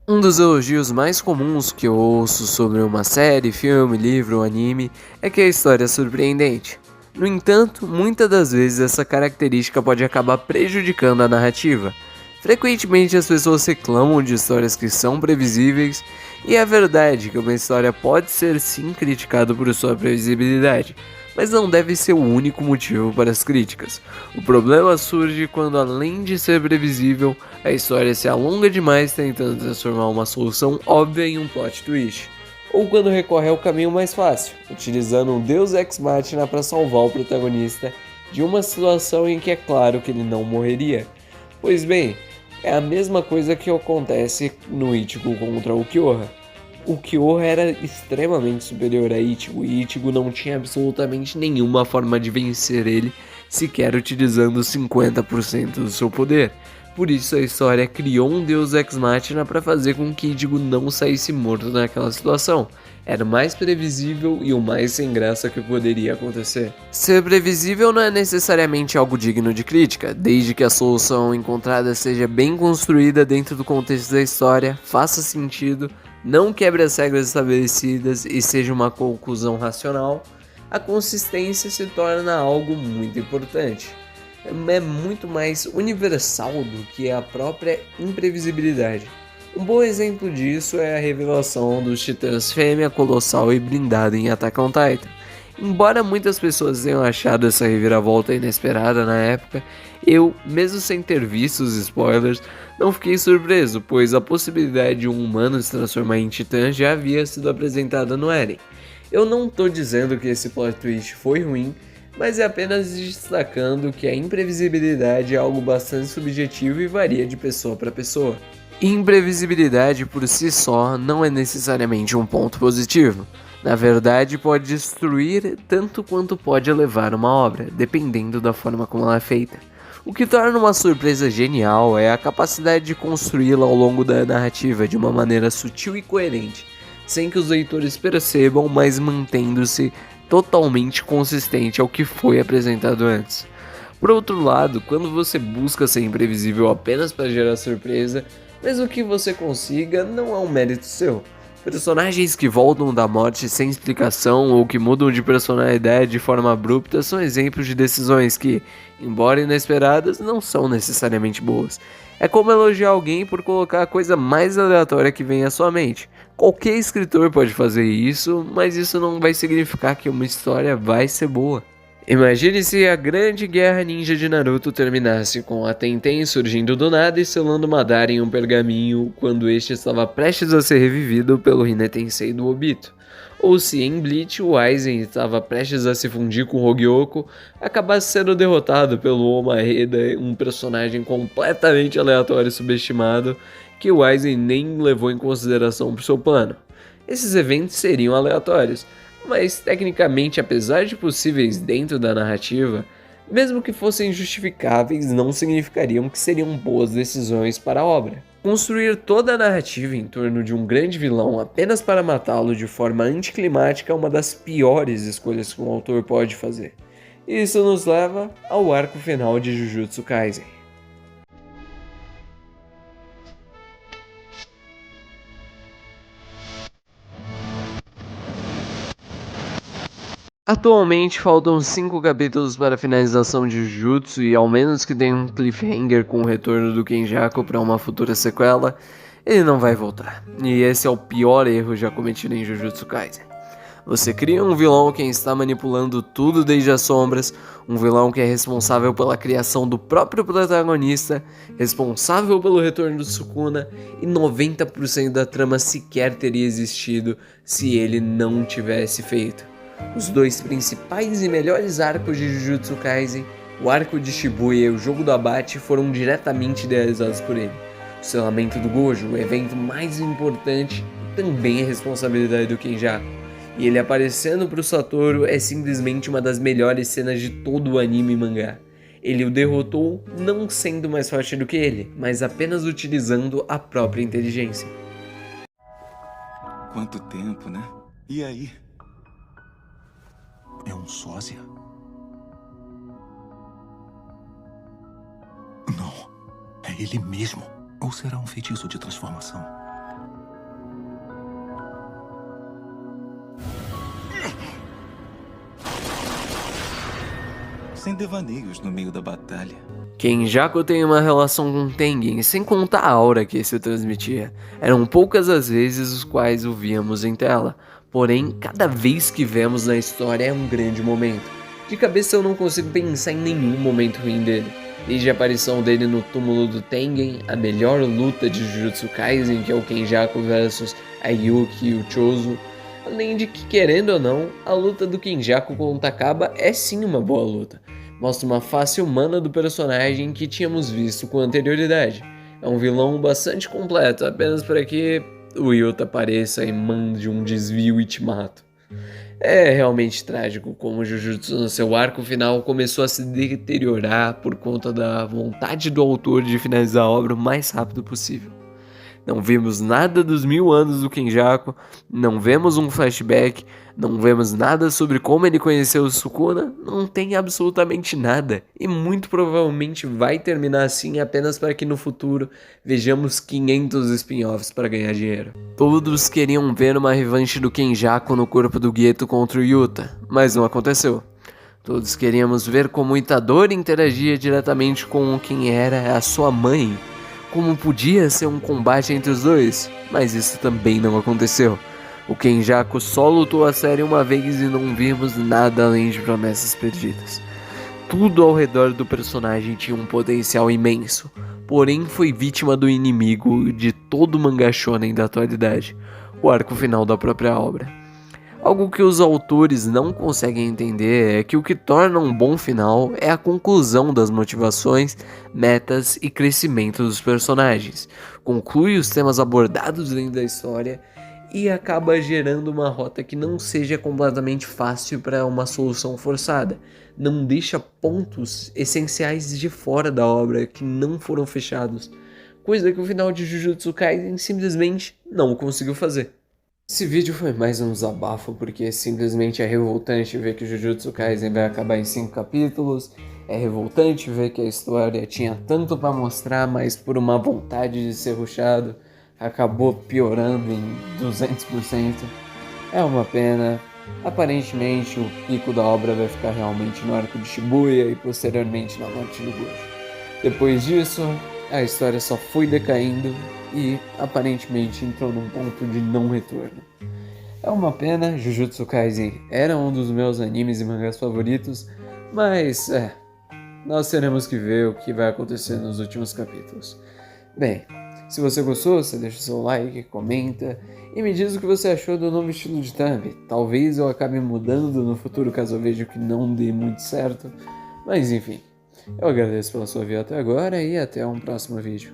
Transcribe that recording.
Um dos elogios mais comuns que eu ouço sobre uma série, filme, livro ou anime é que a história é surpreendente. No entanto, muitas das vezes essa característica pode acabar prejudicando a narrativa. Frequentemente as pessoas reclamam de histórias que são previsíveis, e é verdade que uma história pode ser sim criticada por sua previsibilidade, mas não deve ser o único motivo para as críticas. O problema surge quando, além de ser previsível, a história se alonga demais tentando transformar uma solução óbvia em um plot twist. Ou quando recorre ao caminho mais fácil, utilizando um Deus Ex Machina para salvar o protagonista de uma situação em que é claro que ele não morreria. Pois bem, é a mesma coisa que acontece no Ichigo contra o Kyoha. O Kyoha era extremamente superior a Ichigo e Ichigo não tinha absolutamente nenhuma forma de vencer ele, sequer utilizando 50% do seu poder. Por isso a história criou um Deus Ex Machina para fazer com que Ichigo não saísse morto naquela situação. Era o mais previsível e o mais sem graça que poderia acontecer. Ser previsível não é necessariamente algo digno de crítica, desde que a solução encontrada seja bem construída dentro do contexto da história, faça sentido, não quebre as regras estabelecidas e seja uma conclusão racional. A consistência se torna algo muito importante. É muito mais universal do que a própria imprevisibilidade. Um bom exemplo disso é a revelação dos titãs Fêmea, Colossal e Blindado em Attack on Titan. Embora muitas pessoas tenham achado essa reviravolta inesperada na época, eu, mesmo sem ter visto os spoilers, não fiquei surpreso, pois a possibilidade de um humano se transformar em titã já havia sido apresentada no Eren. Eu não estou dizendo que esse plot twist foi ruim, mas é apenas destacando que a imprevisibilidade é algo bastante subjetivo e varia de pessoa para pessoa. Imprevisibilidade por si só não é necessariamente um ponto positivo. Na verdade, pode destruir tanto quanto pode elevar uma obra, dependendo da forma como ela é feita. O que torna uma surpresa genial é a capacidade de construí-la ao longo da narrativa de uma maneira sutil e coerente, sem que os leitores percebam, mas mantendo-se totalmente consistente ao que foi apresentado antes. Por outro lado, quando você busca ser imprevisível apenas para gerar surpresa, mesmo que você consiga, não é um mérito seu. Personagens que voltam da morte sem explicação ou que mudam de personalidade de forma abrupta são exemplos de decisões que, embora inesperadas, não são necessariamente boas. É como elogiar alguém por colocar a coisa mais aleatória que vem à sua mente. Qualquer escritor pode fazer isso, mas isso não vai significar que uma história vai ser boa. Imagine se a grande guerra ninja de Naruto terminasse com a Tenten surgindo do nada e selando Madara em um pergaminho quando este estava prestes a ser revivido pelo Hinetensei do Obito. Ou se em Bleach o Aizen estava prestes a se fundir com o Hogyoko, acabasse sendo derrotado pelo Omaheda, um personagem completamente aleatório e subestimado que o Aizen nem levou em consideração para seu plano. Esses eventos seriam aleatórios, mas tecnicamente, apesar de possíveis dentro da narrativa, mesmo que fossem justificáveis, não significariam que seriam boas decisões para a obra. Construir toda a narrativa em torno de um grande vilão apenas para matá-lo de forma anticlimática é uma das piores escolhas que um autor pode fazer. Isso nos leva ao arco final de Jujutsu Kaisen. Atualmente faltam 5 capítulos para a finalização de Jujutsu e ao menos que tenha um cliffhanger com o retorno do Kenjaku para uma futura sequela, ele não vai voltar. E esse é o pior erro já cometido em Jujutsu Kaisen. Você cria um vilão que está manipulando tudo desde as sombras, um vilão que é responsável pela criação do próprio protagonista, responsável pelo retorno do Sukuna, e 90% da trama sequer teria existido se ele não tivesse feito. Os dois principais e melhores arcos de Jujutsu Kaisen, o arco de Shibuya e o jogo do abate, foram diretamente idealizados por ele. O selamento do Gojo, o evento mais importante, também é responsabilidade do Kenjaku. E ele aparecendo pro Satoru é simplesmente uma das melhores cenas de todo o anime e mangá. Ele o derrotou não sendo mais forte do que ele, mas apenas utilizando a própria inteligência. Quanto tempo, né? E aí? É um sósia? Não. É ele mesmo. Ou será um feitiço de transformação? sem devaneios no meio da batalha. Kenjaku tem uma relação com Tengen, sem contar a aura que esse transmitia. Eram poucas as vezes os quais o víamos em tela, porém, cada vez que vemos na história é um grande momento. De cabeça eu não consigo pensar em nenhum momento ruim dele. Desde a aparição dele no túmulo do Tengen, a melhor luta de Jujutsu Kaisen, que é o Kenjaku versus a Yuki e o Chozo. Além de que, querendo ou não, a luta do Kenjaku com o Takaba é sim uma boa luta. Mostra uma face humana do personagem que tínhamos visto com anterioridade. É um vilão bastante completo, apenas para que o Yuta apareça e mande um desvio e te mato. É realmente trágico como o Jujutsu no seu arco final começou a se deteriorar por conta da vontade do autor de finalizar a obra o mais rápido possível. Não vimos nada dos 1000 anos do Kenjaku, não vemos um flashback, não vemos nada sobre como ele conheceu o Sukuna, não tem absolutamente nada. E muito provavelmente vai terminar assim apenas para que no futuro vejamos 500 spin-offs para ganhar dinheiro. Todos queriam ver uma revanche do Kenjaku no corpo do Geto contra o Yuta, mas não aconteceu. Todos queríamos ver como o Itadori interagia diretamente com quem era a sua mãe. Como podia ser um combate entre os dois, mas isso também não aconteceu. O Kenjaku só lutou a sério uma vez e não vimos nada além de promessas perdidas. Tudo ao redor do personagem tinha um potencial imenso, porém foi vítima do inimigo de todo mangá shonen da atualidade, o arco final da própria obra. Algo que os autores não conseguem entender é que o que torna um bom final é a conclusão das motivações, metas e crescimento dos personagens. Conclui os temas abordados dentro da história e acaba gerando uma rota que não seja completamente fácil para uma solução forçada. Não deixa pontos essenciais de fora da obra que não foram fechados, coisa que o final de Jujutsu Kaisen simplesmente não conseguiu fazer. Esse vídeo foi mais um desabafo porque simplesmente é revoltante ver que Jujutsu Kaisen vai acabar em 5 capítulos. É revoltante ver que a história tinha tanto para mostrar, mas por uma vontade de ser rushado, acabou piorando em 200%. É uma pena. Aparentemente o pico da obra vai ficar realmente no arco de Shibuya e posteriormente na morte do Gojo. Depois disso, a história só foi decaindo e aparentemente entrou num ponto de não retorno. É uma pena, Jujutsu Kaisen era um dos meus animes e mangás favoritos, mas nós teremos que ver o que vai acontecer nos últimos capítulos. Bem, se você gostou, você deixa o seu like, comenta e me diz o que você achou do novo estilo de thumb. Talvez eu acabe mudando no futuro caso eu veja que não dê muito certo, mas enfim. Eu agradeço pela sua vida até agora e até um próximo vídeo.